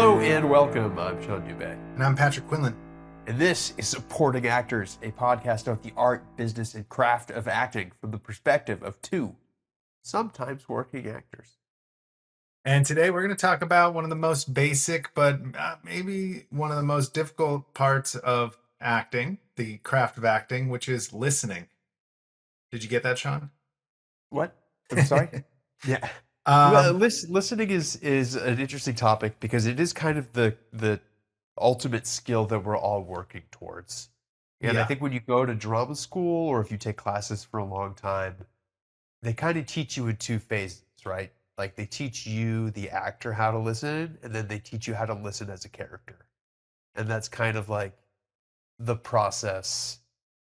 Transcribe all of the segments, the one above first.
Hello and welcome. I'm Sean Dube. And I'm Patrick Quinlan. And this is Supporting Actors, a podcast about the art, business, and craft of acting from the perspective of two, sometimes working actors. And today we're going to talk about one of the most basic, but maybe one of the most difficult parts of acting, the craft of acting, which is listening. Did you get that, Sean? What? I'm sorry? Yeah. Listening is an interesting topic because it is kind of the ultimate skill that we're all working towards. And I think when you go to drama school or if you take classes for a long time, they kind of teach you in two phases, right? Like they teach you, the actor, how to listen, and then they teach you how to listen as a character. And that's kind of like the process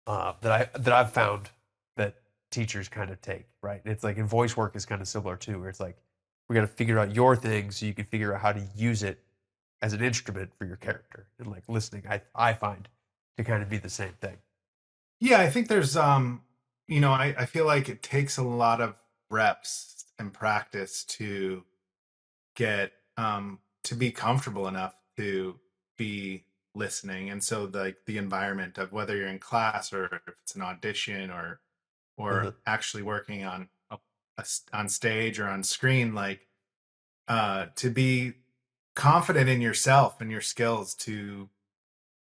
that I've found that teachers kind of take, right? It's like in voice work is kind of similar too, where it's like we got to figure out your thing so you can figure out how to use it as an instrument for your character. And like listening, I find to kind of be the same thing. Yeah, I think there's I feel like it takes a lot of reps and practice to get to be comfortable enough to be listening. And so the environment of whether you're in class or if it's an audition or actually working on on stage or on screen, like to be confident in yourself and your skills, to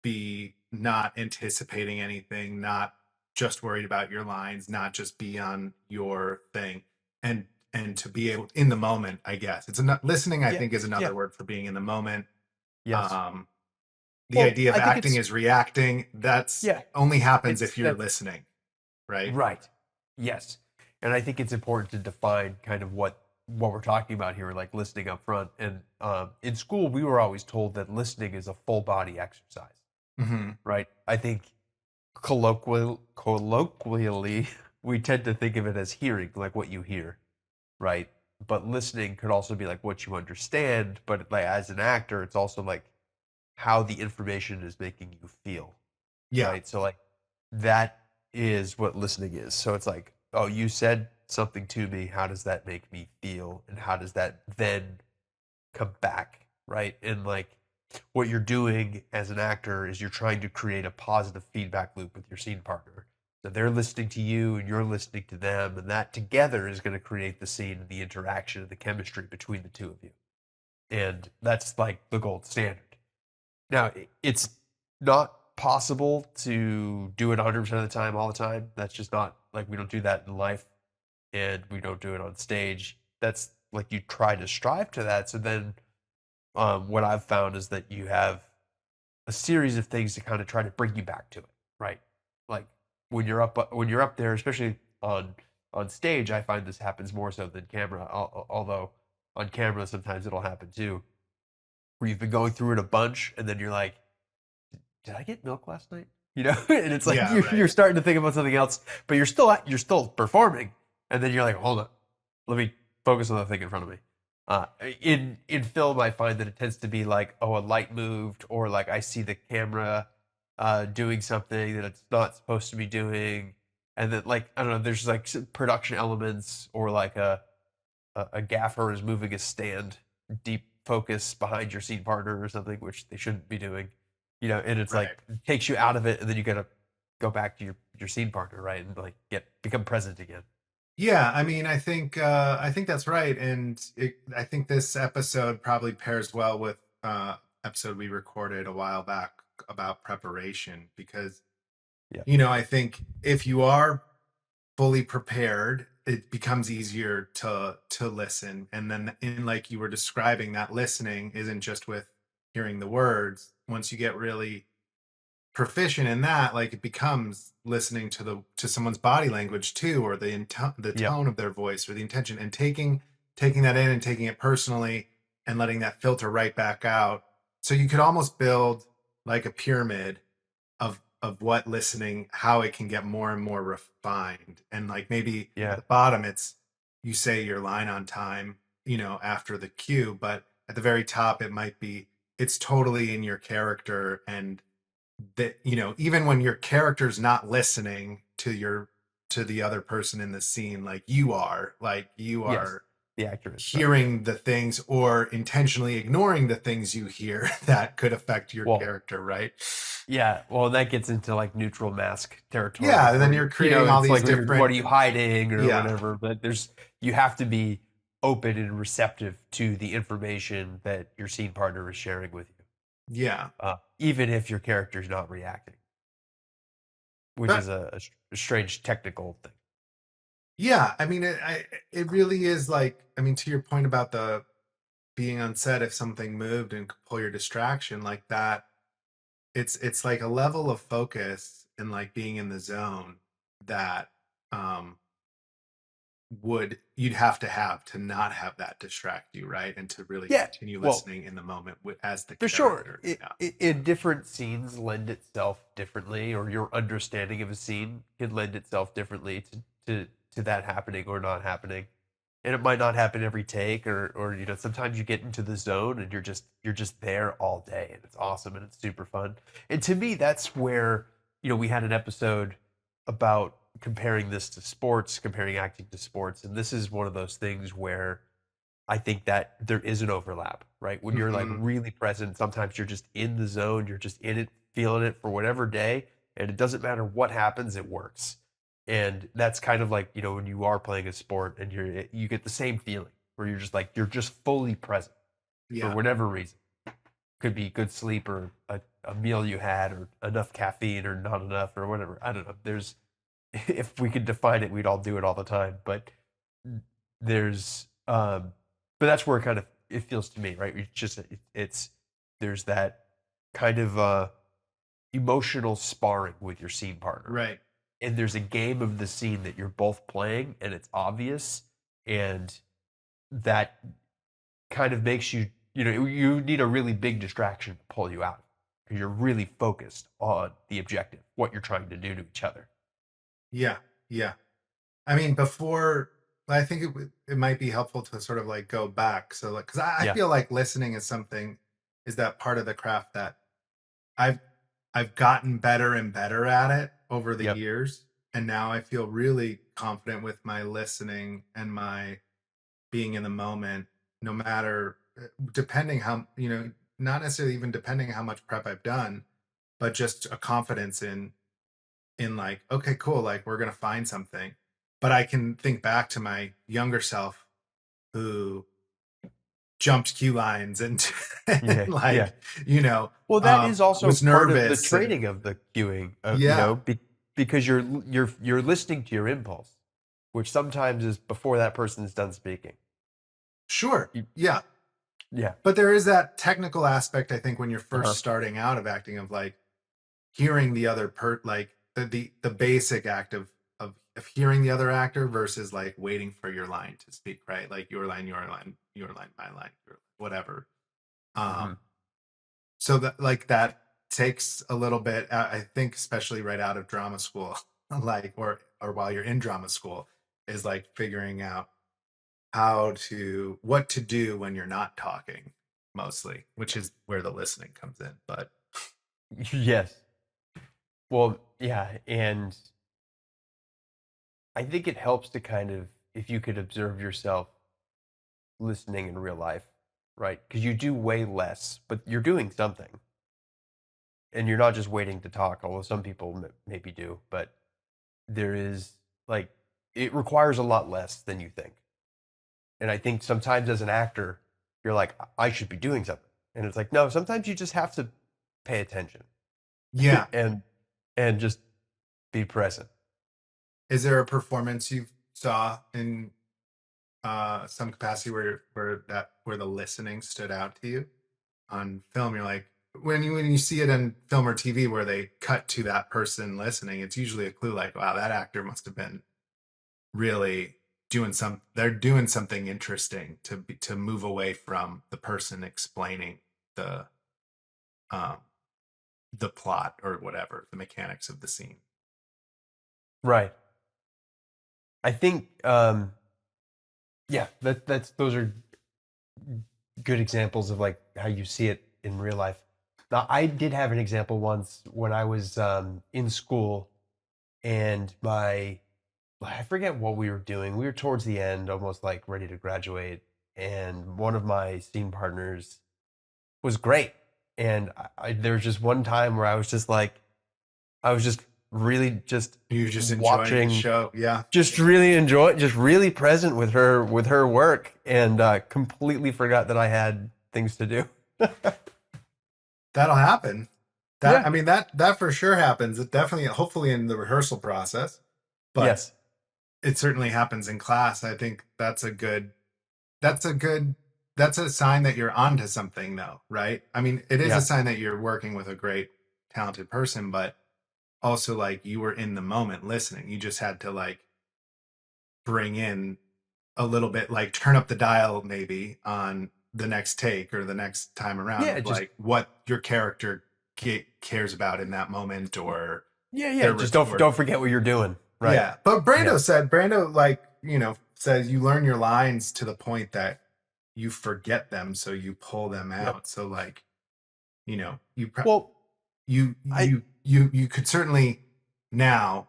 be not anticipating anything, not just worried about your lines, not just be on your thing, and to be able in the moment, I guess it's not listening. I think is another word for being in the moment. Yes. The idea of acting is reacting. That's only happens if you're listening, right? Right. Yes. And I think it's important to define kind of what we're talking about here, like listening up front. And in school, we were always told that listening is a full body exercise, right? I think colloquially, we tend to think of it as hearing, like what you hear, right? But listening could also be like what you understand. But like as an actor, it's also like how the information is making you feel, right? So like that is what listening is. So it's like, oh, you said something to me. How does that make me feel? And how does that then come back, right? And like what you're doing as an actor is you're trying to create a positive feedback loop with your scene partner. So they're listening to you and you're listening to them, and that together is going to create the scene and the interaction and the chemistry between the two of you. And that's like the gold standard. Now, it's not possible to do it 100% of the time, all the time. That's just not, like, we don't do that in life, and we don't do it on stage. That's like you try to strive to that. So then what I've found is that you have a series of things to kind of try to bring you back to it, right? Like when you're up there, especially on stage, I find this happens more so than camera, although on camera sometimes it'll happen too, where you've been going through it a bunch and then you're like, did I get milk last night? You know, and it's like you're starting to think about something else, but you're still performing, and then you're like, hold on, let me focus on the thing in front of me. In film, I find that it tends to be like, oh, a light moved, or like I see the camera doing something that it's not supposed to be doing, and then like I don't know, there's like production elements, or like a gaffer is moving a stand deep focus behind your scene partner or something, which they shouldn't be doing, you know, and it's like it takes you out of it, and then you gotta go back to your scene partner, right, and like become present again. Yeah, I mean, I think that's right, and I think this episode probably pairs well with episode we recorded a while back about preparation, because I think if you are fully prepared, it becomes easier to listen. And then in like you were describing, that listening isn't just with hearing the words. Once you get really proficient in that, like it becomes listening to someone's body language too, or the tone of their voice, or the intention, and taking that in and taking it personally and letting that filter right back out. So you could almost build like a pyramid of what listening, how it can get more and more refined. And like maybe at the bottom, it's you say your line on time, after the cue, but at the very top, it might be, it's totally in your character. And that, even when your character's not listening to the other person in the scene, like you are the actor is. hearing the things or intentionally ignoring the things you hear that could affect your Well, character, right? yeah, well, that gets into like neutral mask territory Yeah, and where then you're creating all it's these like what different, are you hiding or yeah, whatever. But you have to be open and receptive to the information that your scene partner is sharing with you, yeah. even if your character's not reacting, which But is a strange technical thing. yeah, I mean, it really is like, I mean, to your point about the being on set, if something moved and could pull your distraction like that, it's like a level of focus and like being in the zone that um would you'd have to not have that distract you, right? And to really Yeah, continue well, listening in the moment as the for sure, character. Yeah. in different scenes lend itself differently, or your understanding of a scene can lend itself differently to that happening or not happening. And it might not happen every take, or sometimes you get into the zone and you're just there all day, and it's awesome and it's super fun. And to me, that's where we had an episode about comparing this to sports, comparing acting to sports, and this is one of those things where I think that there is an overlap, right? When you're like Hmm. really present, sometimes you're just in the zone, you're just in it, feeling it for whatever day, and it doesn't matter what happens, it works. And that's kind of like, when you are playing a sport and you get the same feeling where you're just fully present for Yeah. whatever reason. Could be good sleep or a meal you had or enough caffeine or not enough or whatever. I don't know. If we could define it, we'd all do it all the time. But there's but that's where kind of it feels to me, right? It's there's that kind of emotional sparring with your scene partner, Right. and there's a game of the scene that you're both playing, and it's obvious, and that kind of makes you need a really big distraction to pull you out because you're really focused on the objective, what you're trying to do to each other. Yeah. Yeah. I mean, before, I think it might be helpful to sort of like go back. So like, because I Yeah. feel like listening is that part of the craft that I've I've gotten better and better at it over the Yep. years, and now I feel really confident with my listening and my being in the moment, no matter depending how not necessarily even depending how much prep I've done, but just a confidence in like, okay, cool, like we're gonna find something. But I can think back to my younger self who jumped cue lines and, and Yeah. Yeah. like, Well, that is also was part of the nervous and training of the cueing, yeah, because you're listening to your impulse, which sometimes is before that person is done speaking. sure. You- Yeah. Yeah. But there is that technical aspect, I think, when you're first Uh-huh. starting out of acting of like hearing the other like the basic act of hearing the other actor versus like waiting for your line to speak, right? Like your line, your line, your line, my line, whatever. Hmm. So that like that takes a little bit, I think, especially right out of drama school, like or while you're in drama school, is like figuring out what to do when you're not talking, mostly, which is where the listening comes in. But Yes. Well, yeah, and I think it helps to kind of if you could observe yourself listening in real life, right? Because you do way less, but you're doing something, and you're not just waiting to talk. Although some people maybe do, but there is like it requires a lot less than you think. And I think sometimes as an actor, you're like, I should be doing something, and it's like, no. Sometimes you just have to pay attention yeah, and just be present. is there a performance you saw in some capacity where the listening stood out to you on film? You're like, when you see it in film or TV where they cut to that person listening, it's usually a clue like, wow, that actor must have been really they're doing something interesting to move away from the person explaining the um the plot or whatever, the mechanics of the scene. Right. I think, yeah, that's those are good examples of like how you see it in real life. Now, I did have an example once when I was in school, and my I forget what we were doing. We were towards the end, almost like ready to graduate, and one of my scene partners was great. And there was just one time where I was just like, I was just really just You just enjoying the watching, show. Yeah. just really enjoy, just really present with her work, and completely forgot that I had things to do. That'll happen. That, Yeah. I mean, that for sure happens. It definitely, hopefully in the rehearsal process, but Yes. it certainly happens in class. I think that's a good, that's a sign that you're onto something though, right? I mean, it is a Yeah. sign that you're working with a great, talented person, but also like you were in the moment listening. You just had to like bring in a little bit, like turn up the dial maybe on the next take or the next time around Yeah. of Just like what your character cares about in that moment or yeah. Yeah. their Just retort. don't forget what you're doing. Right. Yeah. But Yeah. Brando like, says you learn your lines to the point that you forget them. So you pull them Yep. out. So like, Well, I you could certainly now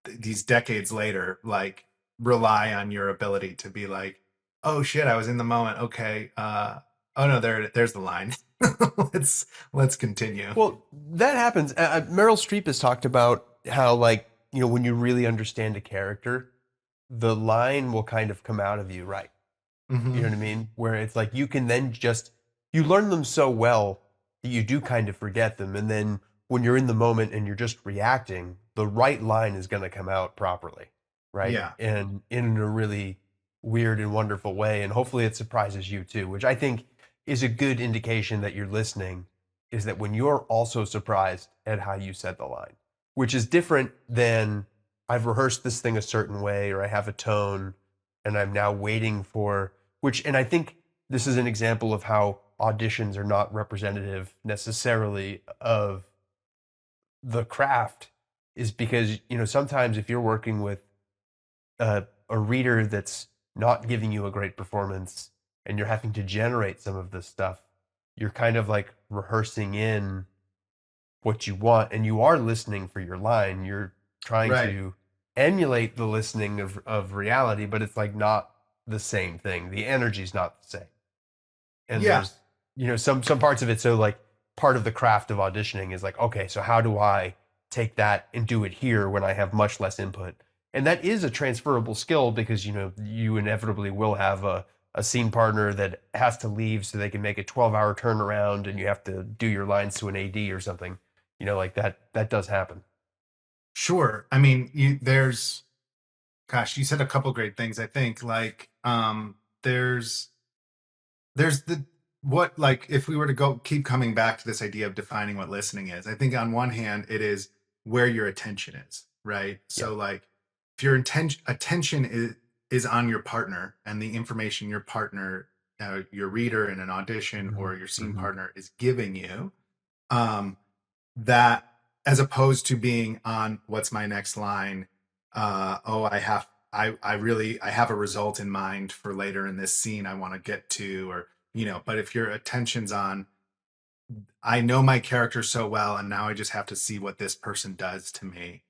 these decades later like rely on your ability to be like, oh shit, I was in the moment, okay, oh no, there's the line. let's continue. Well, that happens. Meryl Streep has talked about how, like, when you really understand a character, the line will kind of come out of you, right? You Hmm. know what I mean? Where it's like you can then just, you learn them so well that you do kind of forget them. And then when you're in the moment and you're just reacting, the right line is going to come out properly, right? Yeah. And in a really weird and wonderful way. And hopefully it surprises you too, which I think is a good indication that you're listening, is that when you're also surprised at how you said the line, which is different than I've rehearsed this thing a certain way or I have a tone and I'm now waiting for which, and I think this is an example of how auditions are not representative necessarily of the craft, is because, sometimes if you're working with a reader that's not giving you a great performance and you're having to generate some of this stuff, you're kind of like rehearsing in what you want and you are listening for your line. You're trying Right. to emulate the listening of reality, but it's like not the same thing. The energy's not the same. And Yeah. there's, some parts of it. So like part of the craft of auditioning is like, okay, so how do I take that and do it here when I have much less input? And that is a transferable skill because, you inevitably will have a scene partner that has to leave so they can make a 12-hour turnaround and you have to do your lines to an AD or something, like that does happen. Sure. I mean, there's, gosh, you said a couple great things. I think like there's the what, like if we were to go keep coming back to this idea of defining what listening is, I think on one hand it is where your attention is, right? Yeah. So like if your attention is on your partner and the information your partner, your reader in an audition Mm-hmm. or your scene Mm-hmm. partner is giving you, um that, as opposed to being on what's my next line, oh, I have a result in mind for later in this scene I want to get to, or but if your attention's on, I know my character so well and now I just have to see what this person does to me,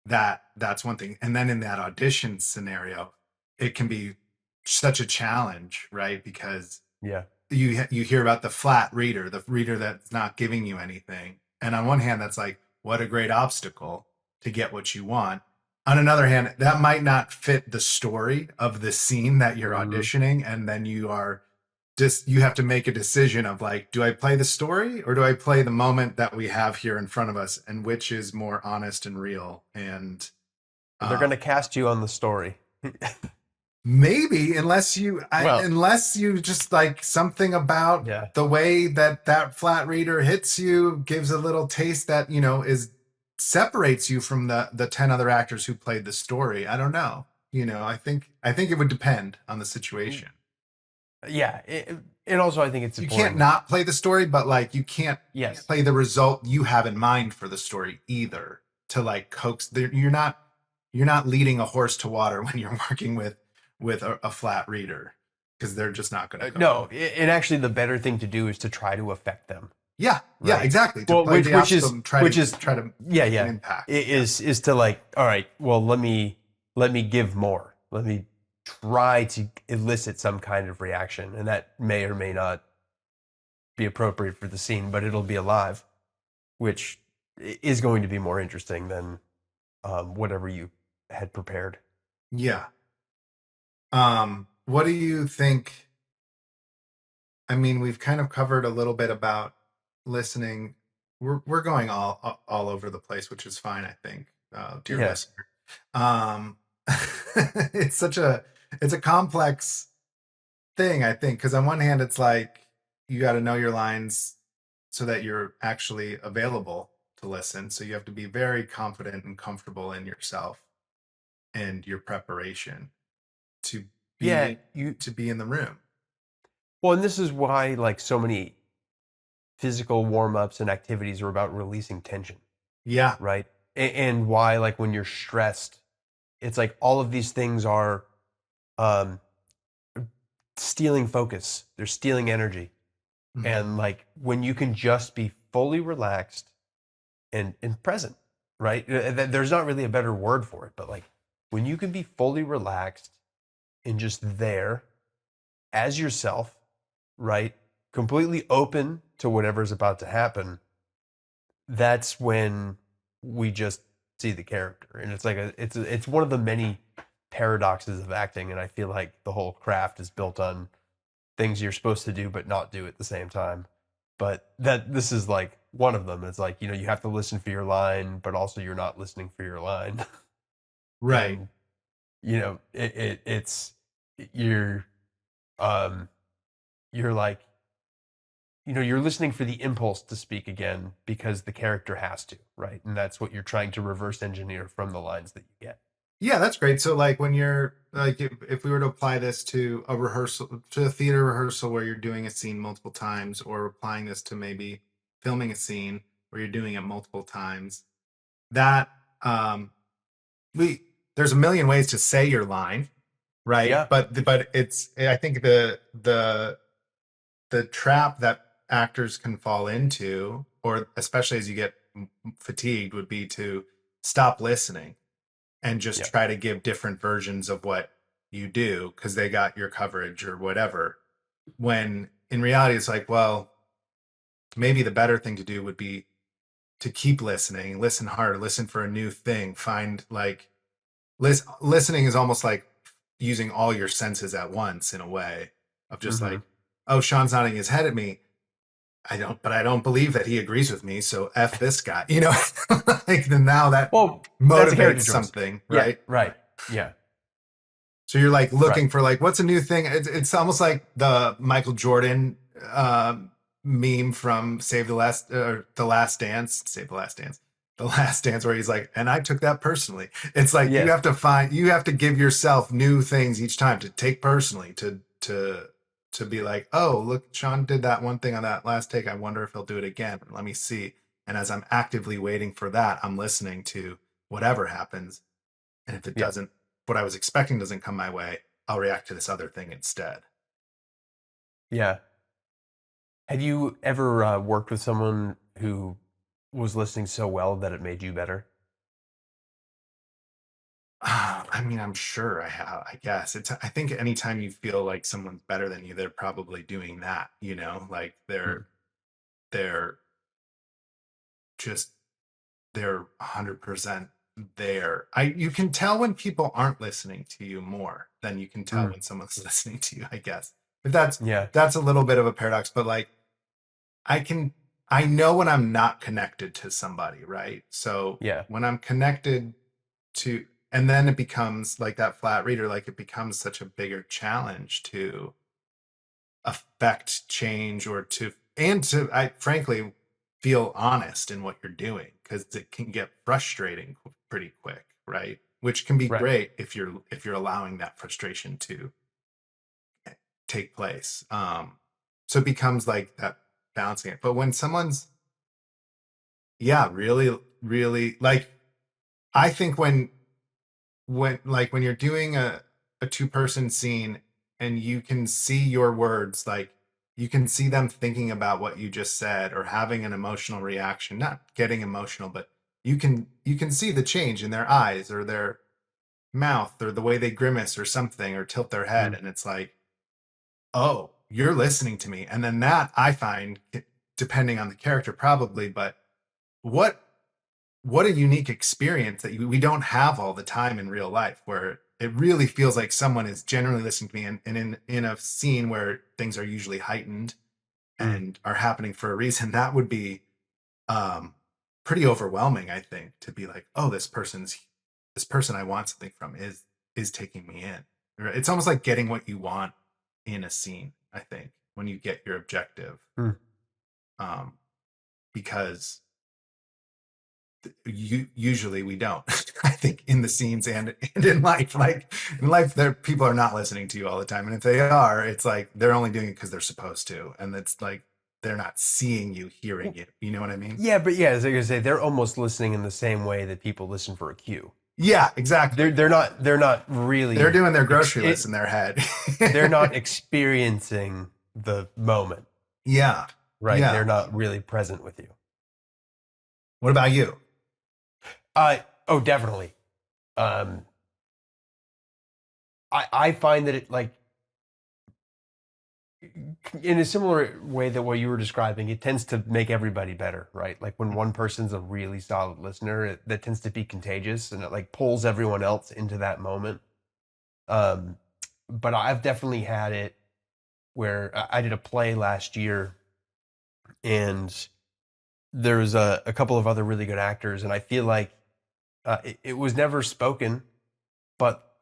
that's one thing. And then in that audition scenario, it can be such a challenge, right? Because Yeah. you hear about the reader that's not giving you anything. And on one hand, that's like, what a great obstacle to get what you want. On another hand, that might not fit the story of the scene that you're Mm-hmm. auditioning. And then you have to make a decision of like, do I play the story or do I play the moment that we have here in front of us? And which is more honest and real? And They're going um, to cast you on the story. maybe Well, unless you just like something about yeah. the way that flat reader hits you gives a little taste that is separates you from the 10 other actors who played the story. I don't know. I think it would depend on the situation. Yeah. And also, I think it's You can't important. not play the story, but like you can't Yes. play the result you have in mind for the story either, to like coax you're not leading a horse to water when you're working with a flat reader, because they're just not going to go. No, and actually, the better thing to do is to try to affect them. Yeah, yeah, Right. exactly. To Well, play which the which obstacle is and try which to is try to yeah, make an yeah. impact. It Yeah. is to like, all right, well, let me let me give more. Let me try to elicit some kind of reaction. And that may or may not be appropriate for the scene, but it'll be alive, which is going to be more interesting than whatever you had prepared. Yeah. What do you think? I mean, we've kind of covered a little bit about listening. We're going all over the place, which is fine, I think, dear Yeah. listener. Um, it's it's a complex thing, I think, because on one hand, it's like you got to know your lines so that you're actually available to listen. So you have to be very confident and comfortable in yourself and your preparation to Yeah. be in the room. Well, and this is why like so many physical warm-ups and activities are about releasing tension, Yeah. right? And why like when you're stressed, it's like all of these things are um, stealing focus. They're stealing energy. Mhm. And like when you can just be fully relaxed and present, right? There's not really a better word for it, but like when you can be fully relaxed and just there as yourself, right? Completely open to whatever's about to happen, that's when we just see the character. And it's like it's one of the many paradoxes of acting, and I feel like the whole craft is built on things you're supposed to do but not do at the same time. But that this is like one of them. It's like, you know, you have to listen for your line, but also you're not listening for your line. Right. And you know, it's you're um you're like, you know, you're listening for the impulse to speak again because the character has to, right? And that's what you're trying to reverse engineer from the lines that you get. Yeah, that's great. So like when you're like if we were to apply this to a rehearsal to a theater rehearsal where you're doing a scene multiple times or applying this to maybe filming a scene where you're doing it multiple times, that we there's a million ways to say your line, right? Yeah. But it's I think the trap that actors can fall into, or especially as you get fatigued, would be to stop listening and just Yeah. try to give different versions of what you do because they got your coverage or whatever. When in reality, it's like, well, maybe the better thing to do would be to keep listening, listen hard, listen for a new thing, find like listening is almost like using all your senses at once in a way of just Mm-hmm. like, oh, Sean's nodding his head at me. But I don't believe that he agrees with me. So F this guy, you know, like then now that Well, that's a motivates character choice. something, Yeah. right? Right. Yeah. So you're like Right. looking for like, what's a new thing? It's almost like the Michael Jordan meme from The Last Dance, Save the Last Dance, The Last Dance, where he's like, and I took that personally. It's like Yes. you have to give yourself new things each time to take personally to be like, oh, look, Sean did that one thing on that last take. I wonder if he'll do it again. Let me see. And as I'm actively waiting for that, I'm listening to whatever happens. And if it Yeah. doesn't, what I was expecting doesn't come my way, I'll react to this other thing instead. Yeah. Have you ever worked with someone who was listening so well that it made you better? I mean, I'm sure I have, I guess. I think anytime you feel like someone's better than you, they're probably doing that, you know, like Mm. they're just, they're 100% there. You can tell when people aren't listening to you more than you can tell Mm. when someone's listening to you, I guess. But Yeah. that's a little bit of a paradox, but like, I can I know when I'm not connected to somebody, right? So Yeah. when I'm connected to, and then it becomes like that flat reader, like it becomes such a bigger challenge to affect change or to I frankly feel honest in what you're doing because it can get frustrating pretty quick, right? Which can be Right. great if you're allowing that frustration to take place. So it becomes like that balancing it. But when someone's really, really like I think when you're doing a two-person scene and you can see your words, like you can see them thinking about what you just said or having an emotional reaction, not getting emotional, but you can see the change in their eyes or mouth or the way they grimace or something or tilt their head. Mm. And it's like, oh, you're listening to me. And then that I find, depending on the character probably, but what a unique experience that we don't have all the time in real life, where it really feels like someone is genuinely listening to me, and in a scene where things are usually heightened Mm. and are happening for a reason, that would be um pretty overwhelming, I think, to be like, oh, this person I want something from is taking me in. It's almost like getting what you want in a scene, I think, when you get your objective. Mm. um because usually we don't. I think in the scenes and in life, like in life, there people are not listening to you all the time, and if they are, it's like they're only doing it because they're supposed to, and it's like they're not seeing you, hearing you. You know what I mean? Yeah, but yeah, as I was gonna say, they're almost listening in the same way that people listen for a cue. Yeah, exactly. They're not really They're doing their grocery it, list in their head. they're not experiencing the moment, Yeah, right? yeah. They're not really present with you. What about you? Oh, definitely. Um, I find that it like in a similar way that what you were describing, it tends to make everybody better, right? Like when one person's a really solid listener, that tends to be contagious and it like pulls everyone else into that moment. Um, but I've definitely had it where I did a play last year and there was a couple of other really good actors, and I feel like it was never spoken, but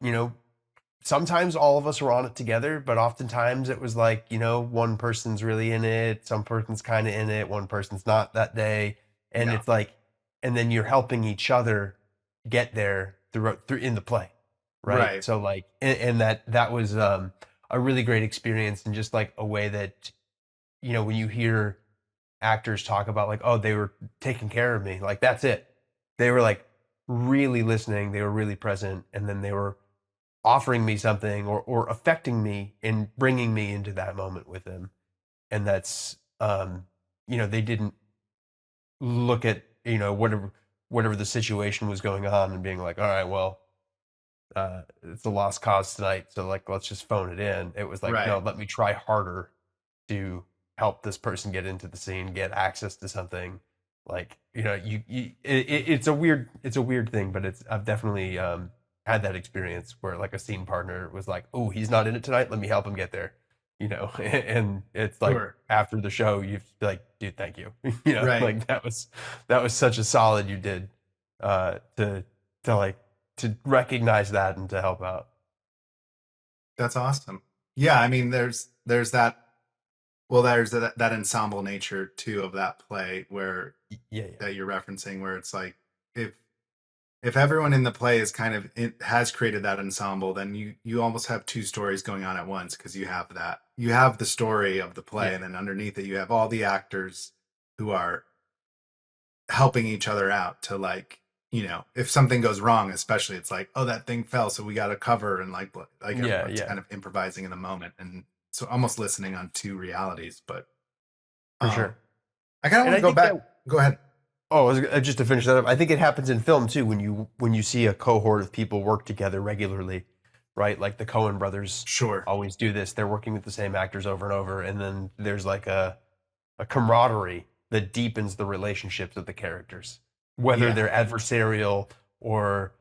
sometimes all of us were on it together, but oftentimes it was like, one person's really in it, some person's kind of in it, one person's not that day. And Yeah. it's like, and then you're helping each other get there through in the play. Right. Right. So like, and that was a really great experience, and just like a way that, when you hear actors talk about like, oh, they were taking care of me, like that's it. They were like really listening, they were really present, and then they were offering me something or affecting me and bringing me into that moment with them. And that's they didn't look at whatever the situation was going on and being like, all right, well, it's a lost cause tonight, so like let's just phone it in. It was like, no, Right. let me try harder to help this person get into the scene, get access to something. Like, it's a weird thing, but I've definitely had that experience where like a scene partner was like, oh, he's not in it tonight, let me help him get there. And it's like Sure. after the show you'd be like, dude, thank you. Right. Like that was such a solid you did to like to recognize that and to help out. That's awesome. Yeah, I mean, there's that. Well, there's that ensemble nature too of that play where Yeah, yeah. that you're referencing, where it's like if if everyone in the play is kind of it has created that ensemble, then you almost have two stories going on at once, because you have the story of the play, Yeah. and then underneath it you have all the actors who are helping each other out to, like, if something goes wrong, especially, it's like, oh, that thing fell, so we got to cover, and like Yeah, everyone's yeah, kind of improvising in the moment, and so almost listening on two realities. But for um sure. I kind of And want I to go think back. that Go ahead. just to finish that up, I think it happens in film too when you see a cohort of people work together regularly, right? Like the Coen brothers Sure. always do this. They're working with the same actors over and over, and then there's like a camaraderie that deepens the relationships of the characters, whether Yeah. they're adversarial or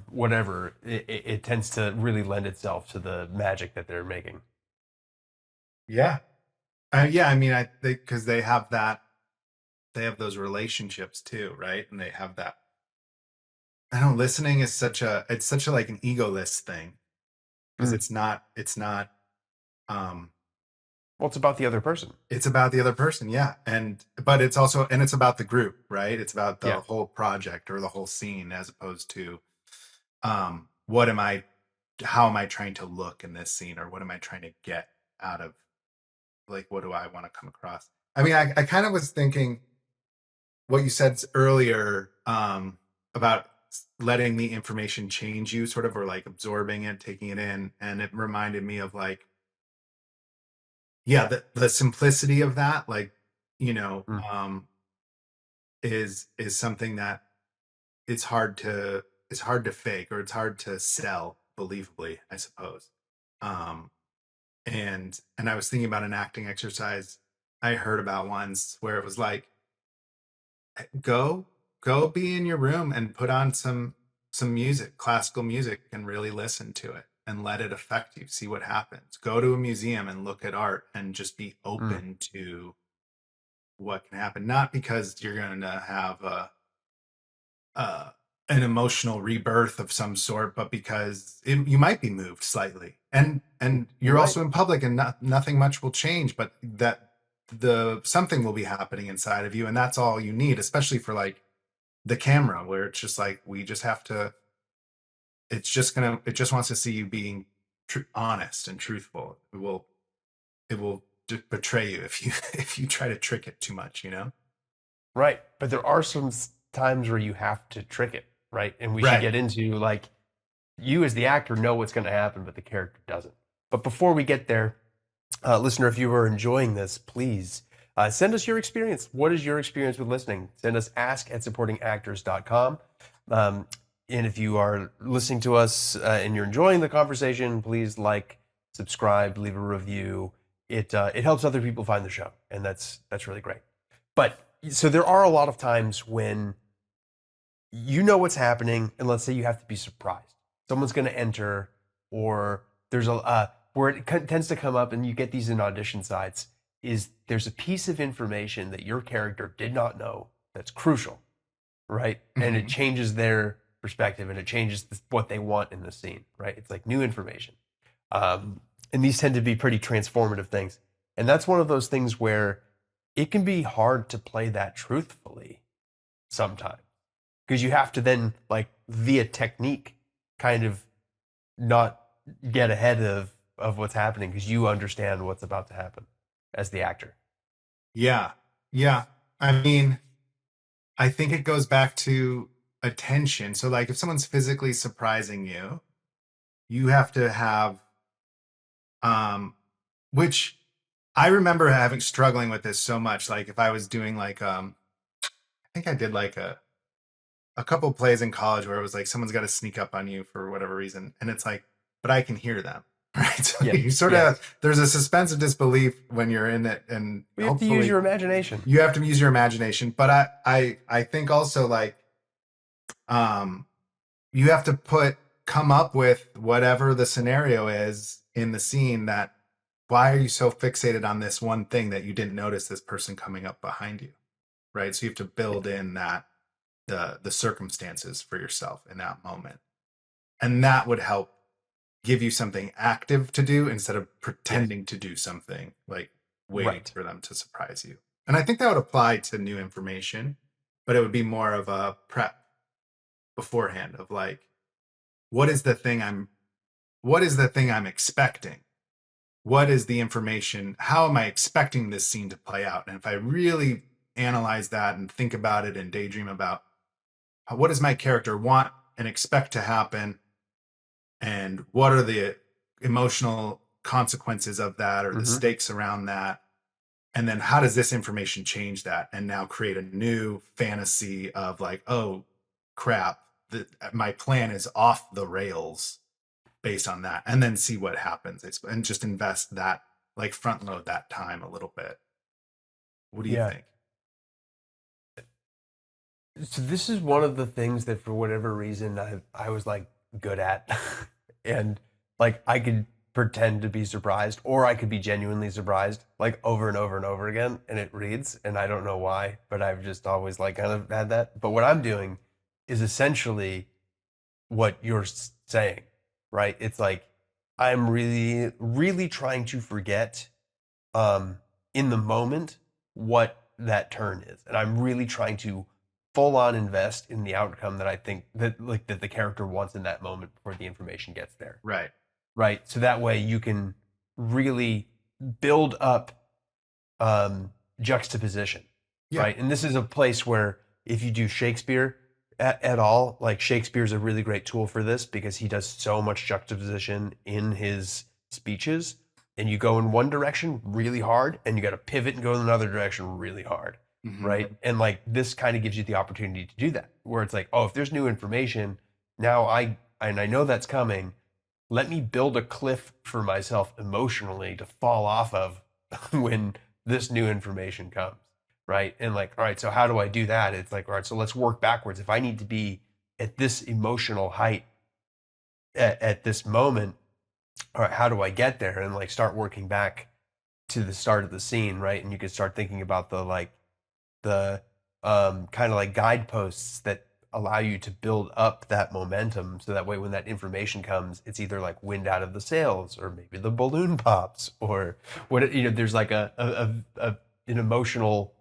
whatever. It tends to really lend itself to the magic that they're making. Yeah. Yeah, I mean, I think because they have those relationships too, right? And they have that. I don't. Listening is such a like an egoless thing, because Mm. it's not um Well, it's about the other person. it's about the other person, yeah. But it's about the group, right? It's about the Yeah, whole project or the whole scene, as opposed to what am I how am I trying to look in this scene, or what am I trying to get out of, like, what do I want to come across? I mean, I kind of was thinking what you said earlier, about letting the information change you, sort of, or like absorbing it, taking it in, and it reminded me of, like, yeah, the simplicity of that, like, you know mm. um is something that it's hard to hard to fake, or it's hard to sell believably, I suppose. And I was thinking about an acting exercise I heard about once where it was like, go be in your room and put on some music, classical music, and really listen to it and let it affect you. See what happens. Go to a museum and look at art and just be open to what can happen. Not because you're going to have an emotional rebirth of some sort, but because you might be moved slightly, and you're also in public, and nothing much will change, but that something will be happening inside of you, and that's all you need, especially for like the camera, where it's just like we just have to. It just wants to see you being honest and truthful. It will betray you if you try to trick it too much, Right. But there are some times where you have to trick it, right? And we should get into like, you as the actor know what's going to happen, but the character doesn't. But before we get there, listener, if you are enjoying this, please send us your experience. What is your experience with listening? Send us ask@supportingactors.com. And if you are listening to us and you're enjoying the conversation, please like, subscribe, leave a review. It helps other people find the show, and that's really great. But so there are a lot of times when you know what's happening, and let's say you have to be surprised. Someone's going to enter, or there's where it tends to come up, and you get these in audition sites, is there's a piece of information that your character did not know that's crucial, right? Mm-hmm. And it changes their perspective, and it changes what they want in the scene, right? It's like new information. And these tend to be pretty transformative things. And that's one of those things where it can be hard to play that truthfully sometimes, because you have to then, like, via technique, kind of not get ahead of what's happening, because you understand what's about to happen as the actor. Yeah. I mean, I think it goes back to attention. So like if someone's physically surprising you, you have to have, which I remember struggling with this so much. Like if I was doing like, I think I did like a couple plays in college where it was like, someone's got to sneak up on you for whatever reason. And it's like, but I can hear them. Right. So you sort of, there's a suspense of disbelief when you're in it, and you have to use your imagination. You have to use your imagination. But I think also like, you have to come up with whatever the scenario is in the scene, that why are you so fixated on this one thing that you didn't notice this person coming up behind you? Right. So you have to build in that the circumstances for yourself in that moment. And that would help give you something active to do instead of pretending to do something, like waiting for them to surprise you. And I think that would apply to new information, but it would be more of a prep beforehand of like, what is the thing I'm expecting? What is the information? How am I expecting this scene to play out? And if I really analyze that and think about it and daydream about what does my character want and expect to happen, and what are the emotional consequences of that, or the stakes around that, and then how does this information change that, and now create a new fantasy of like, oh crap, my plan is off the rails based on that, and then see what happens, and just invest that, like front load that time a little bit. What do you think? So this is one of the things that for whatever reason I was like good at. And like I could pretend to be surprised, or I could be genuinely surprised, like over and over and over again, and it reads, and I don't know why, but I've just always like kind of had that. But what I'm doing is essentially what you're saying, right? It's like I'm really, really trying to forget in the moment what that turn is, and I'm really trying to full on invest in the outcome that I think that the character wants in that moment before the information gets there. Right. So that way you can really build up juxtaposition. Right. And this is a place where if you do Shakespeare at all, like Shakespeare's a really great tool for this, because he does so much juxtaposition in his speeches, and you go in one direction really hard and you got to pivot and go in another direction really hard. Right. And like this kind of gives you the opportunity to do that, where it's like, oh, if there's new information, now I know that's coming. Let me build a cliff for myself emotionally to fall off of when this new information comes, right? And like, all right, so how do I do that? It's like, all right, so let's work backwards. If I need to be at this emotional height at this moment, all right, how do I get there? And like start working back to the start of the scene, right? And you can start thinking about the kind of like guideposts that allow you to build up that momentum, so that way when that information comes, it's either like wind out of the sails, or maybe the balloon pops, or what, you know, there's like an emotional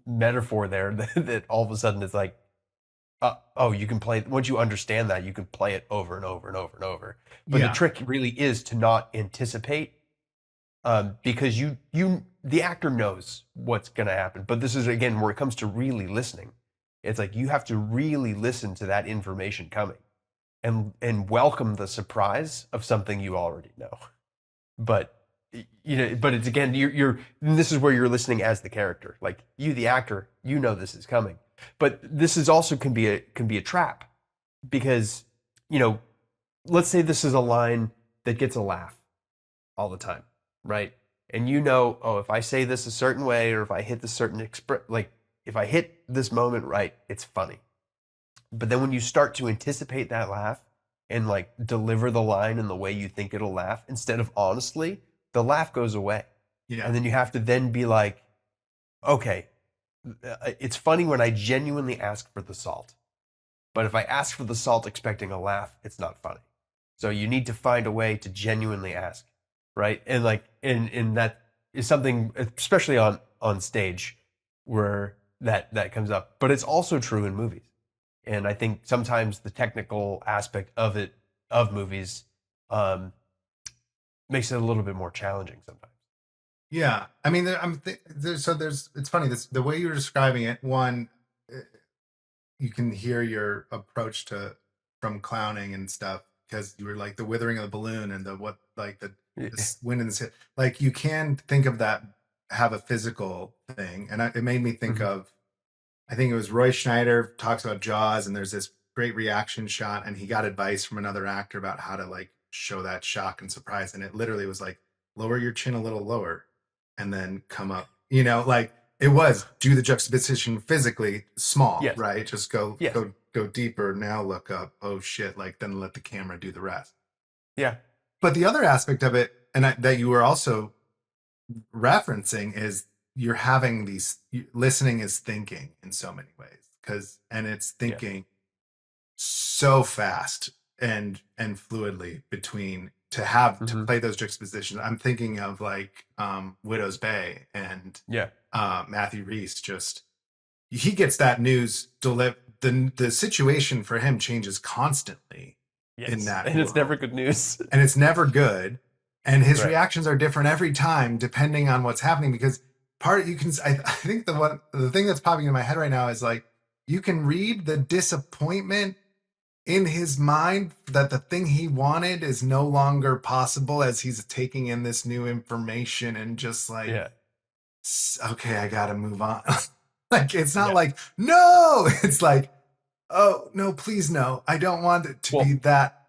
metaphor there that all of a sudden it's like, oh, you can play, once you understand that, you can play it over and over and over and over. But the Yeah. trick really is to not anticipate, because the actor knows what's going to happen. But this is, again, where it comes to really listening. It's like you have to really listen to that information coming, and welcome the surprise of something you already know. But you know, but it's, again, you're this is where you're listening as the character. Like, you, the actor, you know this is coming. But this is also can be a trap, because, you know, let's say this is a line that gets a laugh all the time, right? And you know, oh, if I say this a certain way, or if I hit the certain like if I hit this moment right, it's funny. But then when you start to anticipate that laugh and like deliver the line in the way you think it'll laugh, instead of honestly, the laugh goes away. Yeah. And then you have to then be like, okay, it's funny when I genuinely ask for the salt. But if I ask for the salt expecting a laugh, it's not funny. So you need to find a way to genuinely ask, right? And like, and that is something, especially on stage, where that comes up. But it's also true in movies. And I think sometimes the technical aspect of movies, makes it a little bit more challenging sometimes. Yeah. I mean, it's funny, the way you're describing it. One, you can hear your approach to from clowning and stuff, because you were like the withering of the balloon and the what, like the wind in the, like, you can think of that, have a physical thing. And it made me think of, I think it was Roy Schneider talks about Jaws, and there's this great reaction shot, and he got advice from another actor about how to like show that shock and surprise. And it literally was like, lower your chin a little lower and then come up, like, it was do the juxtaposition physically small, Yes. right? Just go Yes. go deeper. Now look up. Oh shit! Like, then let the camera do the rest. Yeah. But the other aspect of it, and that you were also referencing, is you're having these, listening is thinking in so many ways, and it's thinking so fast and fluidly between, to play those juxtapositions. I'm thinking of like Widow's Bay and Matthew Rhys. Just, he gets that news the situation for him changes constantly in that, and it's never good news. And it's never good, and his reactions are different every time depending on what's happening. Because I think the thing that's popping in my head right now is like, you can read the disappointment in his mind that the thing he wanted is no longer possible as he's taking in this new information, and just like, okay, I gotta move on. Like, it's not like, no, it's like, oh no, please no, I don't want it to be that.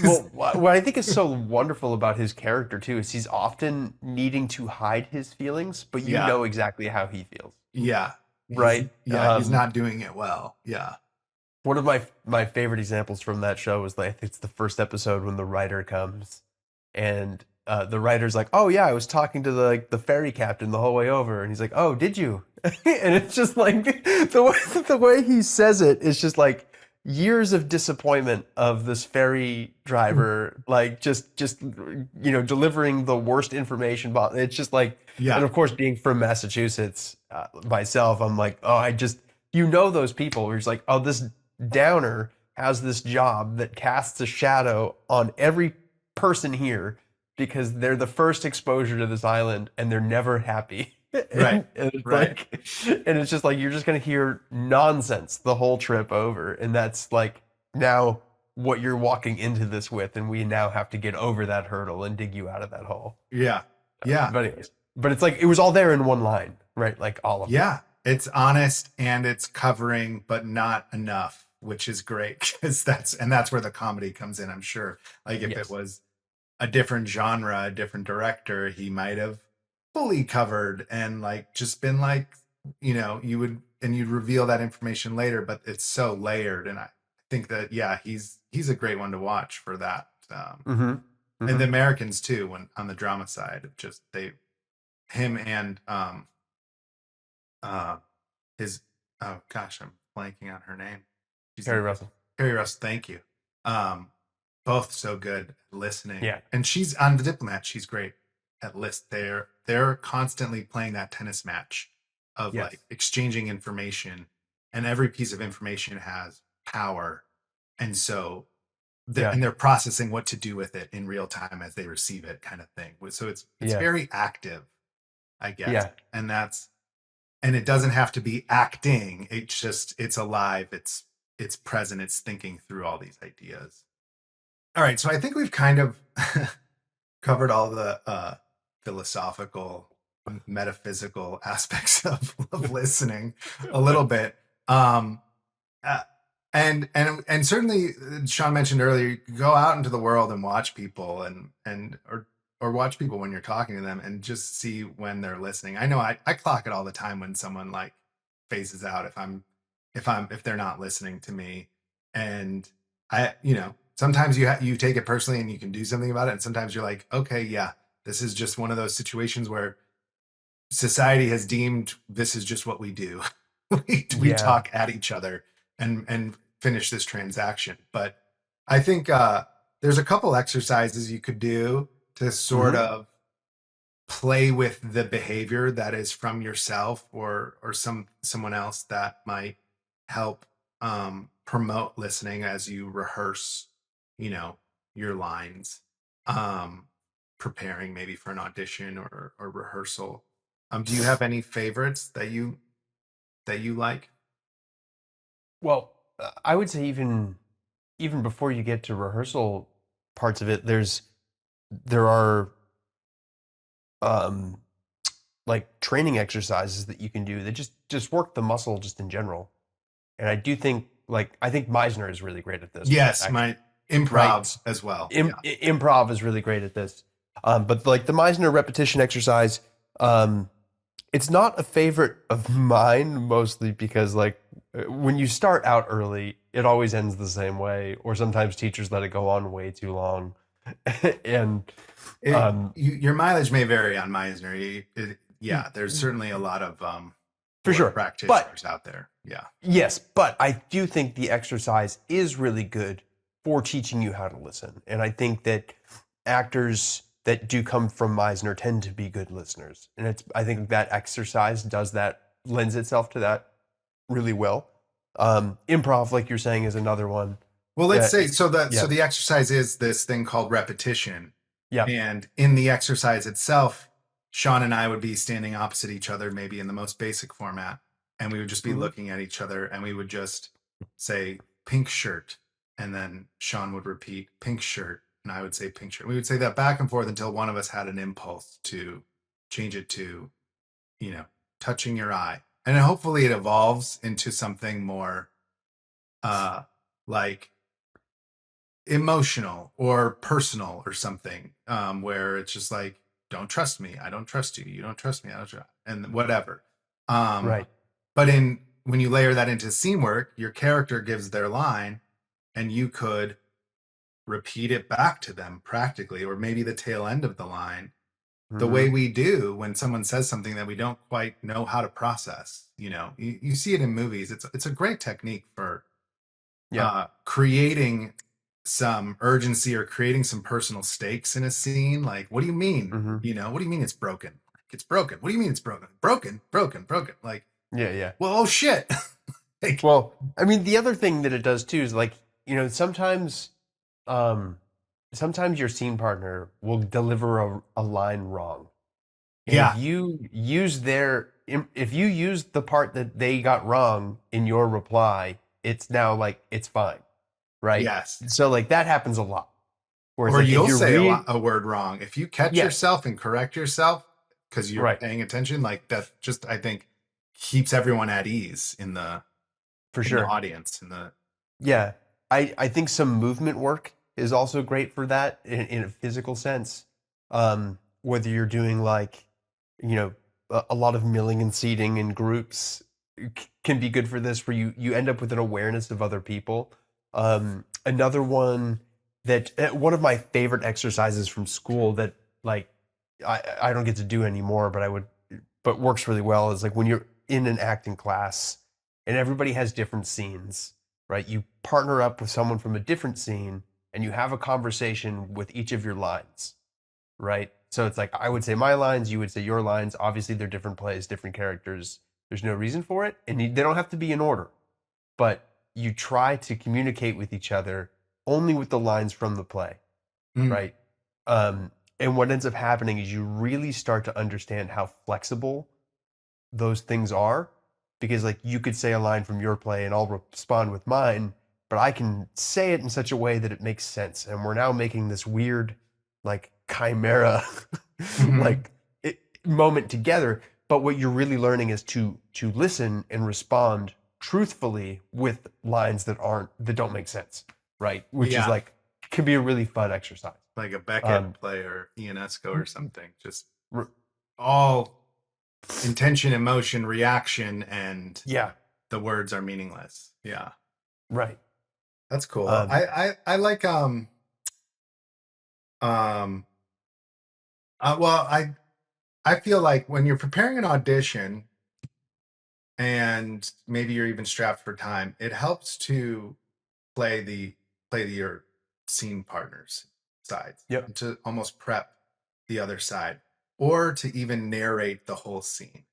Well, what I think is so wonderful about his character too is he's often needing to hide his feelings, but you know exactly how he feels. Yeah. Right. He's not doing it well. Yeah. One of my favorite examples from that show was, like, I think it's the first episode when the writer comes, and the writer's like, "Oh yeah, I was talking to the ferry captain the whole way over," and he's like, "Oh, did you?" And it's just like the way he says it is just like years of disappointment of this ferry driver, like just delivering the worst information. It's just like, and of course, being from Massachusetts myself, I'm like, oh, those people where it's like, oh, this downer has this job that casts a shadow on every person here because they're the first exposure to this island and they're never happy. And it's just like, you're just going to hear nonsense the whole trip over. And that's like now what you're walking into this with. And we now have to get over that hurdle and dig you out of that hole. Yeah. Yeah. But anyways, it's like, it was all there in one line, right? Like all of it. Yeah. It's honest and it's covering, but not enough. which is great because that's where the comedy comes in. I'm sure, like if it Yes. was a different genre, a different director, he might have fully covered and like just been like, you'd reveal that information later, but it's so layered. And I think that, yeah, he's a great one to watch for that. Mm-hmm. And Mm-hmm. the Americans too, when on the drama side, just him and uh his, oh gosh, I'm blanking on her name. She's Carrie in Russell. Carrie Russell, thank you. Um, Both so good at listening. Yeah. And she's on The Diplomat, she's great at they're constantly playing that tennis match of Yes. like exchanging information, and every piece of information has power. And so Yeah. they're processing what to do with it in real time as they receive it, kind of thing. So it's Yeah. very active, I guess. Yeah. And it doesn't have to be acting. It's alive. It's present. It's thinking through all these ideas. All right. So I think we've kind of covered all the philosophical, metaphysical aspects of listening a little bit. Um, uh, and certainly Sean mentioned earlier, go out into the world and watch people or watch people when you're talking to them and just see when they're listening. I know I clock it all the time when someone like phases out if they're not listening to me. And sometimes you take it personally and you can do something about it, and sometimes you're like, okay, yeah, this is just one of those situations where society has deemed this is just what we do. we Yeah. talk at each other and finish this transaction. But I think there's a couple exercises you could do to sort Mm-hmm. of play with the behavior that is from yourself or someone else that might help promote listening as you rehearse, your lines, preparing maybe for an audition or rehearsal. Do you have any favorites that you like? Well, I would say even before you get to rehearsal parts of it, there are um like training exercises that you can do that just work the muscle just in general. And I think Meisner is really great at this, Yes, actually, my improv right? as well. Yeah. Improv is really great at this. But like the Meisner repetition exercise, um, it's not a favorite of mine, mostly because like when you start out early, it always ends the same way, or sometimes teachers let it go on way too long. And Your mileage may vary on Meisner. Yeah, there's certainly a lot of for sure. But practitioners out there. Yeah. yes, but I do think the exercise is really good for teaching you how to listen. And I think that actors that do come from Meisner tend to be good listeners. And I think that exercise lends itself to that really well. Improv, like you're saying, is another one. Well, let's say so Yeah. the exercise is this thing called repetition. Yeah. And in the exercise itself, Sean and I would be standing opposite each other, maybe in the most basic format, and we would just be Mhm. looking at each other, and we would just say pink shirt, and then Sean would repeat pink shirt, and I would say pink shirt. We would say that back and forth until one of us had an impulse to change it to, touching your eye. And hopefully it evolves into something more like emotional or personal or something, where it's just like, don't trust me, I don't trust you, you don't trust me, I don't trust, and whatever. um Right. but when you layer that into scene work, your character gives their line and you could repeat it back to them practically, or maybe the tail end of the line, the way Hmm. we do when someone says something that we don't quite know how to process. You see it in movies. It's a great technique for Yeah. creating some urgency or creating some personal stakes in a scene. Like, what do you mean? Hmm. What do you mean it's broken? It's broken. What do you mean it's broken? Broken, broken, broken. Like, Yeah. Yeah. well, oh shit. Like, Well, I mean, the other thing that it does too is like, sometimes, um, sometimes your scene partner will deliver a line wrong. And yeah, if you use the part that they got wrong in your reply, it's now like it's fine, right? yes. So like that happens a lot. Where it's Or like if you'll you're say read, a word wrong. If you catch yes, yourself and correct yourself because you're right, paying attention, like that just, I think, keeps everyone at ease in the for sure. audience, in the Yeah. I think some movement work is also great for that in a physical sense. Whether you're doing like, you know, a lot of milling and seating in groups can be good for this, where you end up with an awareness of other people. Another one that one of my favorite exercises from school that like I don't get to do anymore, but I would, but works really well is like when you're in an acting class and everybody has different scenes, right? You partner up with someone from a different scene and you have a conversation with each of your lines, right? So it's like I would say my lines, you would say your lines. Obviously, they're different plays, different characters. There's no reason for it, and they don't have to be in order. But you try to communicate with each other only with the lines from the play, Mm, right? And what ends up happening is you really start to understand how flexible those things are, because like you could say a line from your play and I'll respond with mine, but I can say it in such a way that it makes sense, and we're now making this weird like chimera mhm. like moment together. But what you're really learning is to listen and respond truthfully with lines that don't make sense, right? Which is Yeah, like can be a really fun exercise. like a Beckett um play or Ionesco or something. Just r- all intention, emotion, reaction, and yeah, the words are meaningless. Yeah, right. that's cool. um I like um well I feel like when you're preparing an audition and maybe you're even strapped for time, it helps to play the your scene partners sides, yep. to almost prep the other side, or to even narrate the whole scene,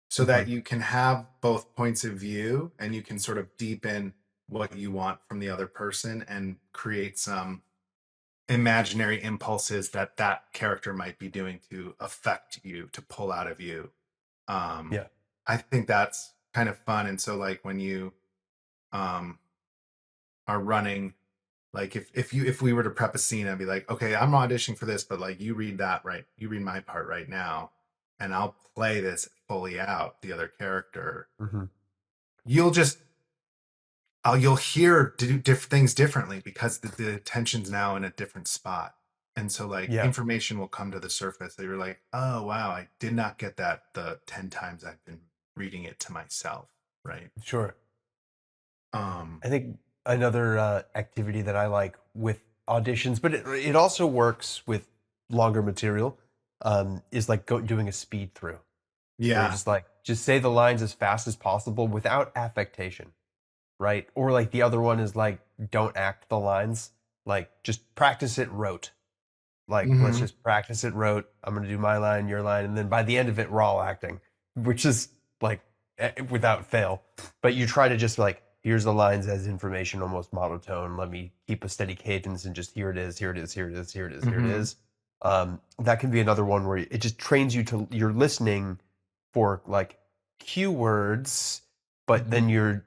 so Hmm. that you can have both points of view and you can sort of deepen what you want from the other person and create some imaginary impulses that that character might be doing to affect you, to pull out of you. um Yeah. I think that's kind of fun. And so like when you um are running, like if we were to prep a scene, I'd be like, okay, I'm auditioning for this, but like you read that, right, you read my part right now, and I'll play this fully out, the other character. Hmm. You'll just you'll hear things differently because the attention's now in a different spot. And so like Yeah, information will come to the surface that you're like, oh wow, I did not get that the 10 times I've been reading it to myself, right? sure. um I think another activity that I like with auditions, but it also works with longer material, is like doing a speed through, where you're yeah. just like, just say the lines as fast as possible without affectation, right? Or like the other one is like, don't act the lines, like just practice it rote. Like, let's Hmm. just practice it rote. I'm going to do my line, your line. And then by the end of it, we're all acting, which is like without fail. But you try to just like, here's the lines as information, almost monotone. Let me keep a steady cadence and just here it is, here it is, here it is, here it is, here it Hmm. is. That can be another one where it just trains you to, you're listening for like cue words, but then Hmm.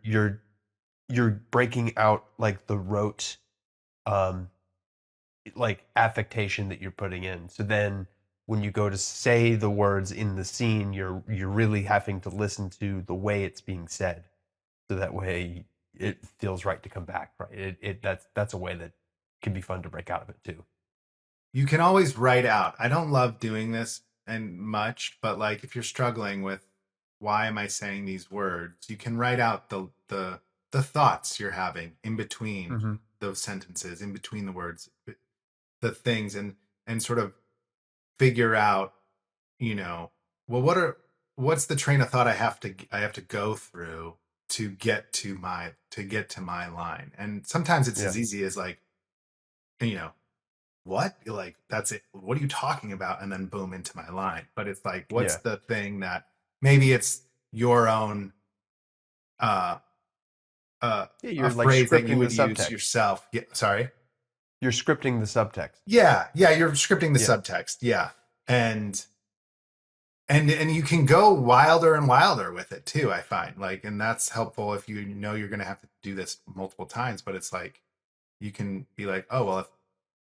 you're breaking out like the rote, um, like affectation that you're putting in. So then when you go to say the words in the scene, you're really having to listen to the way it's being said. So that way it feels right to come back, right? That's a way that can be fun to break out of it too. You can always write out. I don't love doing this and much, but like if you're struggling with why am I saying these words, you can write out the thoughts you're having in between Hmm. those sentences, in between the words, the things, and sort of figure out, you know, well, what's the train of thought I have to go through to get to my line. And sometimes it's Yeah. as easy as like, you know, what? You're like, that's it. What are you talking about? And then boom, into my line. But it's like, what's Yeah. the thing that maybe it's your own uh Yeah. a You're like phrase that you scripting the would use subtext. yourself. Yeah, sorry. You're scripting the subtext. Yeah, you're scripting the Yeah. subtext. Yeah. And and you can go wilder and wilder with it too, I find. Like, and that's helpful if you know you're gonna have to do this multiple times, but it's like you can be like, oh well, if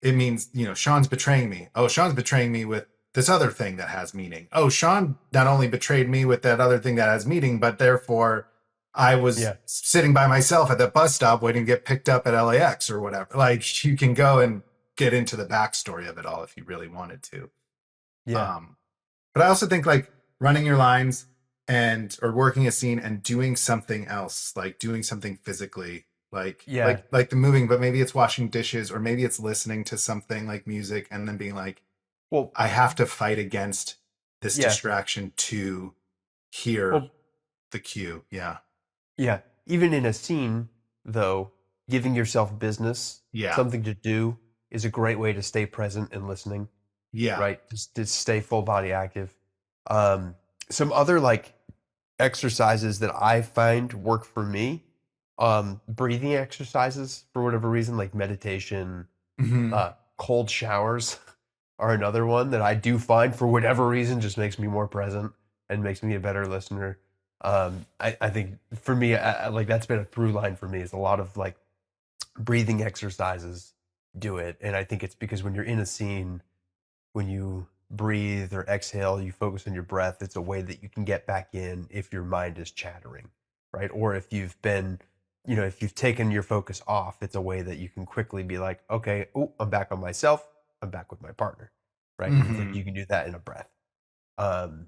it means, Sean's betraying me. Oh, Sean's betraying me with this other thing that has meaning. Oh, Sean not only betrayed me with that other thing that has meaning, but therefore I was Yeah. sitting by myself at the bus stop waiting to get picked up at LAX or whatever. Like you can go and get into the backstory of it all if you really wanted to. Yeah. Um, but I also think like running your lines and or working a scene and doing something else, like doing something physically, like Yeah. like the moving, but maybe it's washing dishes or maybe it's listening to something like music and then being like, Well, I have to fight against this yeah. distraction to hear Well, the cue. Yeah. yeah. Even in a scene, though, giving yourself business, Yeah. something to do, is a great way to stay present and listening, Yeah. right? Just to stay full body active. Um, some other like exercises that I find work for me, breathing exercises for whatever reason, like meditation, Hmm. cold showers are another one that I do find for whatever reason just makes me more present and makes me a better listener. I think for me, like that's been a through line for me is a lot of like breathing exercises do it. And I think it's because when you're in a scene, when you breathe or exhale, you focus on your breath. It's a way that you can get back in if your mind is chattering, right? Or if you've been, if you've taken your focus off, it's a way that you can quickly be like, okay, oh, I'm back on myself. I'm back with my partner, right? And it's like Hmm. you can do that in a breath. Um,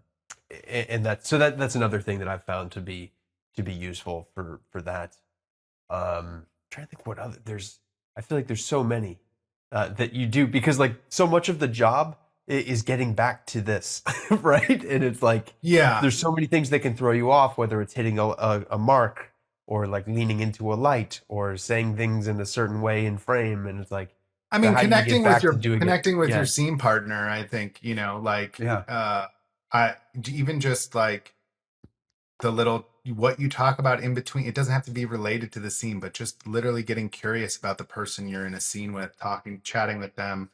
and that's another thing that I've found to be useful for that. Trying to think what other there's. I feel like there's so many that you do because like so much of the job is getting back to this, right? And it's like Yeah. there's so many things that can throw you off, whether it's hitting a mark or like leaning into a light or saying things in a certain way in frame, and it's like, I so mean, how do you get back to doing it? connecting with your Yeah, scene partner, I think, like yeah, I even just like the little what you talk about in between, it doesn't have to be related to the scene, but just literally getting curious about the person you're in a scene with, talking, chatting with them,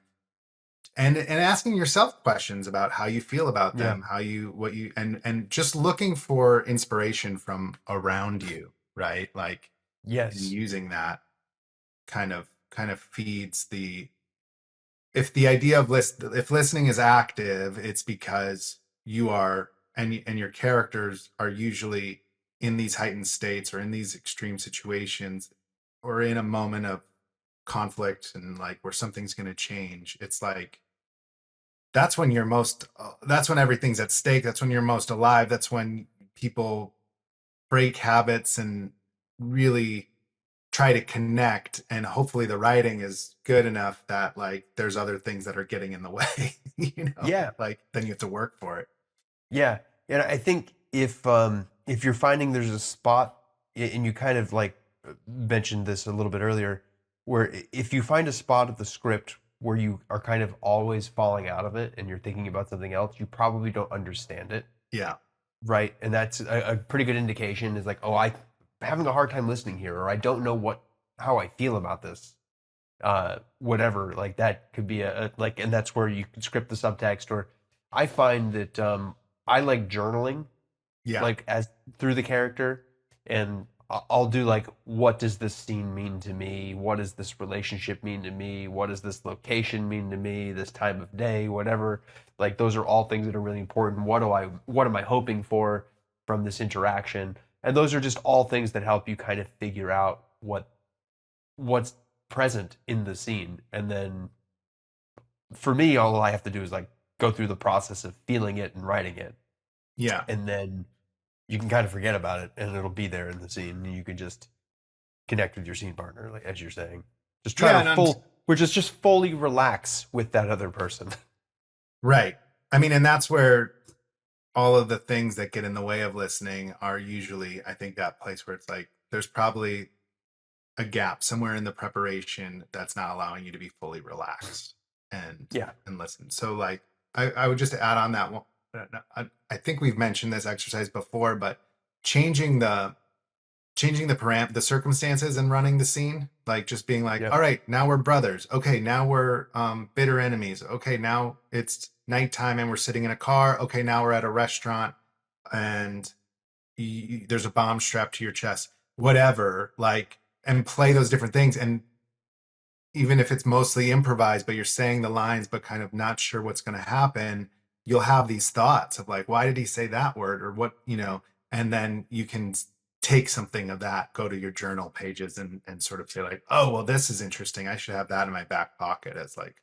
and asking yourself questions about how you feel about yeah, them, how you what you and just looking for inspiration from around you, right? Like and yes, using that kind of feeds the if the idea of if listening is active, it's because you are and your characters are usually in these heightened states or in these extreme situations or in a moment of conflict and like where something's going to change. It's like that's when you're most that's when everything's at stake. That's when you're most alive. That's when people break habits and really try to connect, and hopefully the writing is good enough that like there's other things that are getting in the way, yeah. like then you have to work for it. Yeah, and I think if you're finding there's a spot, and you kind of like mentioned this a little bit earlier, where if you find a spot of the script where you are kind of always falling out of it and you're thinking about something else, you probably don't understand it, Yeah. right? And that's a pretty good indication is like, oh, I'm having a hard time listening here, or I don't know how I feel about this, whatever. Like that could be like, and that's where you can script the subtext. Or I find that I like journaling, Yeah. like as through the character, and I'll do like, what does this scene mean to me? What does this relationship mean to me? What does this location mean to me? This time of day, whatever. Like those are all things that are really important. What am I hoping for from this interaction? And those are just all things that help you kind of figure out what's present in the scene. And then for me, all I have to do is like go through the process of feeling it and writing it, Yeah. and then you can kind of forget about it, and it'll be there in the scene, and you can just connect with your scene partner, like as you're saying. Just try Yeah. to which is just fully relax with that other person. Right. I mean, and that's where all of the things that get in the way of listening are usually, I think, that place where it's like there's probably a gap somewhere in the preparation that's not allowing you to be fully relaxed and Yeah, listen. So like I would just add on that one. I think we've mentioned this exercise before, but changing the the circumstances and running the scene, like just being like, yep, all right, now we're brothers, okay, now we're bitter enemies, okay, now it's nighttime and we're sitting in a car, okay, now we're at a restaurant and there's a bomb strapped to your chest, whatever, like, and play those different things. And even if it's mostly improvised, but you're saying the lines, but kind of not sure what's going to happen, you'll have these thoughts of like, why did he say that word or what, and then you can take something of that, go to your journal pages and sort of say like, oh, well, this is interesting. I should have that in my back pocket as like,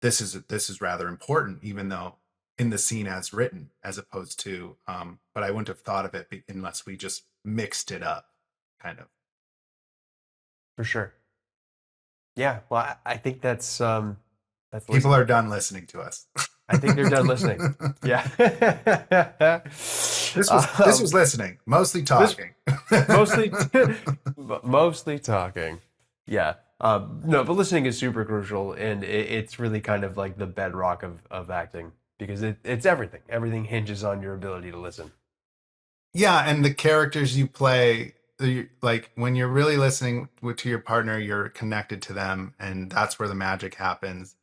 this is rather important, even though in the scene as written, as opposed to, but I wouldn't have thought of it unless we just mixed it up, kind of. For sure. Yeah. Well, I think that's People listening. are done listening to us. I think they're done listening. Yeah. This was listening, mostly this talking. mostly mostly talking. Yeah. No, but listening is super crucial, and it's really kind of like the bedrock of acting because it's everything. Everything hinges on your ability to listen. Yeah, and the characters you play, like when you're really listening to your partner, you're connected to them, and that's where the magic happens.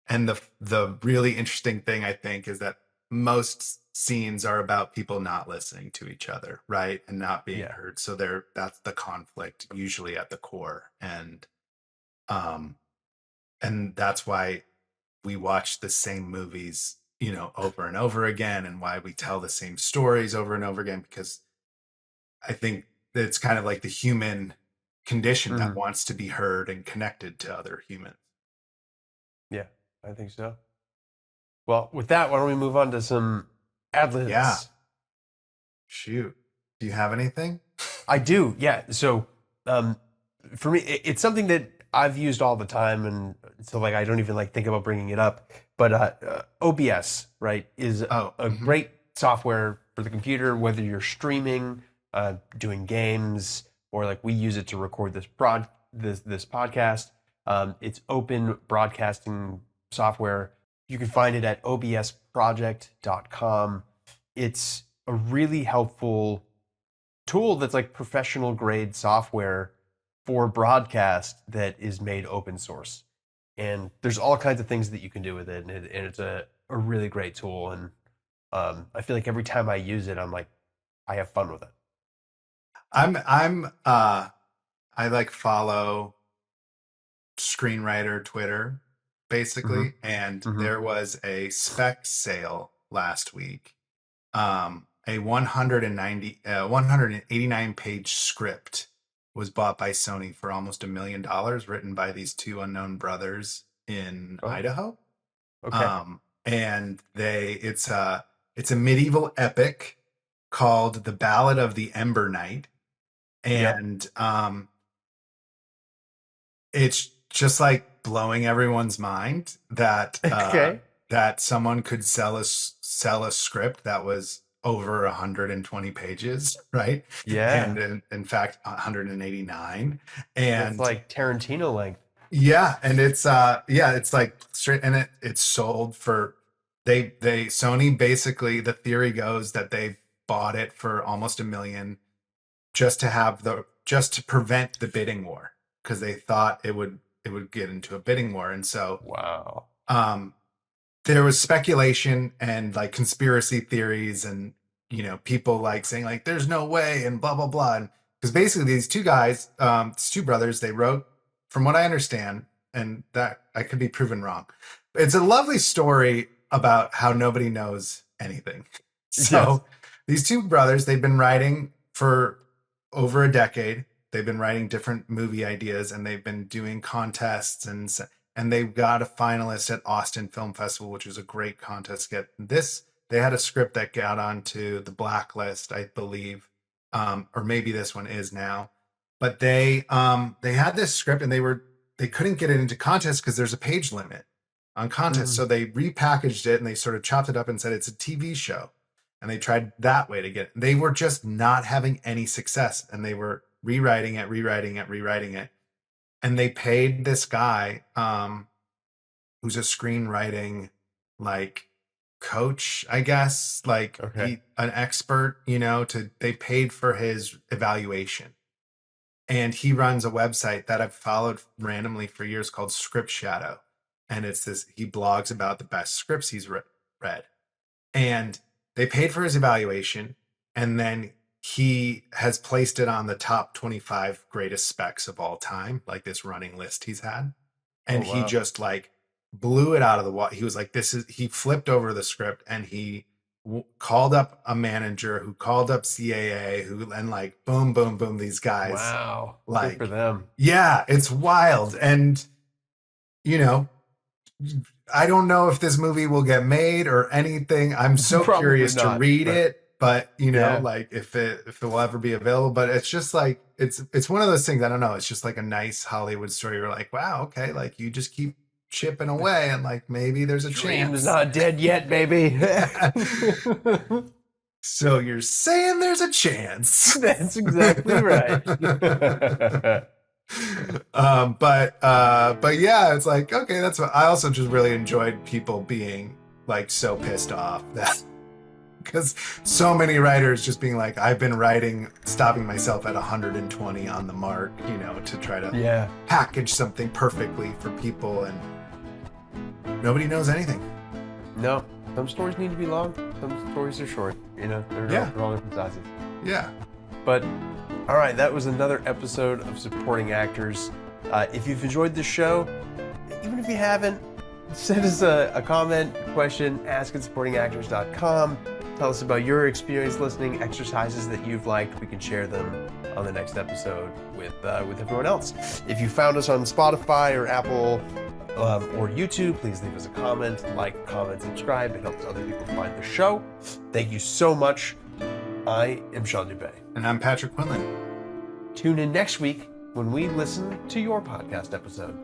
And the really interesting thing I think is that most scenes are about people not listening to each other, right? And not being Yeah. heard. So that's the conflict usually at the core. Um and that's why we watch the same movies, over and over again, and why we tell the same stories over and over again, because I think it's kind of like the human condition that Hmm. wants to be heard and connected to other humans. Yeah, I think so. Well, with that, why don't we move on to some ad Yeah. libs? Shoot. Do you have anything? I do, yeah. So, um, for me, it's something that I've used all the time, and so like I don't even like think about bringing it up. But OBS, right, is Oh, a great software for the computer, whether you're streaming, doing games, or like we use it to record this podcast. It's open broadcasting software. You can find it at obsproject.com. It's a really helpful tool that's like professional grade software for broadcast that is made open source. And there's all kinds of things that you can do with it. And it's a really great tool. And I feel like every time I use it, I'm like, I have fun with it. I like follow screenwriter Twitter Mm-hmm. basically, and Mm-hmm. there was a spec sale last week. A 189 page script was bought by Sony for almost $1 million, written by these two unknown brothers in Oh, Idaho. okay. And it's a medieval epic called The Ballad of the Ember Knight. Yep. And it's just like blowing everyone's mind that Okay. that someone could sell a script that was over 120 pages, right? And Yeah. in fact 189. That's And like Tarantino length. yeah, and it's like straight, and it's sold for, they Sony, basically the theory goes that they bought it for almost $1 million just to prevent the bidding war, because they thought it would get into a bidding war. And so Wow. um there was speculation and like conspiracy theories, and people like saying like there's no way and blah blah blah. And because basically these two guys, these two brothers, they wrote, from what I understand, and that I could be proven wrong, it's a lovely story about how nobody knows anything. Yes. So these two brothers, they've been writing for over a decade. They've been writing different movie ideas, and they've been doing contests, and they got a finalist at Austin Film Festival, which was a great contest. They had a script that got onto the blacklist, I believe, or maybe this one is now. But they had this script, and they couldn't get it into contest because there's a page limit on contests. So Mm. they repackaged it and they sort of chopped it up and said it's a TV show. And they tried that way to get it. They were just not having any success, and they were rewriting it. And they paid this guy, who's a screenwriting like coach, I guess, like Okay. an expert, they paid for his evaluation. And he runs a website that I've followed randomly for years called Script Shadow. And he blogs about the best scripts he's read. And they paid for his evaluation, and then he has placed it on the top 25 greatest specs of all time, like this running list he's had. Oh, And he wow. just like blew it out of the water. He was like, he flipped over the script, and called up a manager who called up CAA, and like boom, boom, boom, these guys. Wow. Like, good for them. Yeah, it's wild. And, you know, I don't know if this movie will get made or anything. I'm so Probably curious to not, read but- it, but you know, Yeah. like if it will ever be available. But it's just like it's one of those things. I don't know. It's just like a nice Hollywood story. You're like, wow, okay, like you just keep chipping away, and like maybe there's a Dream's chance. not dead yet, baby. So you're saying there's a chance. That's exactly right. But yeah, it's like, okay, that's what I also just really enjoyed people being like so pissed off that because so many writers just being like, I've been writing, stopping myself at 120 on the mark, you know, to try to package something perfectly for people, and nobody knows anything. No, some stories need to be long, some stories are short, you know, they're all different sizes. Yeah. But all right, that was another episode of Supporting Actors. If you've enjoyed this show, even if you haven't, send us a comment, question, ask at supportingactors.com. Tell us about your experience listening, exercises that you've liked. We can share them on the next episode with everyone else. If you found us on Spotify or Apple or YouTube, please leave us a comment, comment, subscribe. It helps other people find the show. Thank you so much. I am Sean Dube. And I'm Patrick Quinlan. Tune in next week when we listen to your podcast episode.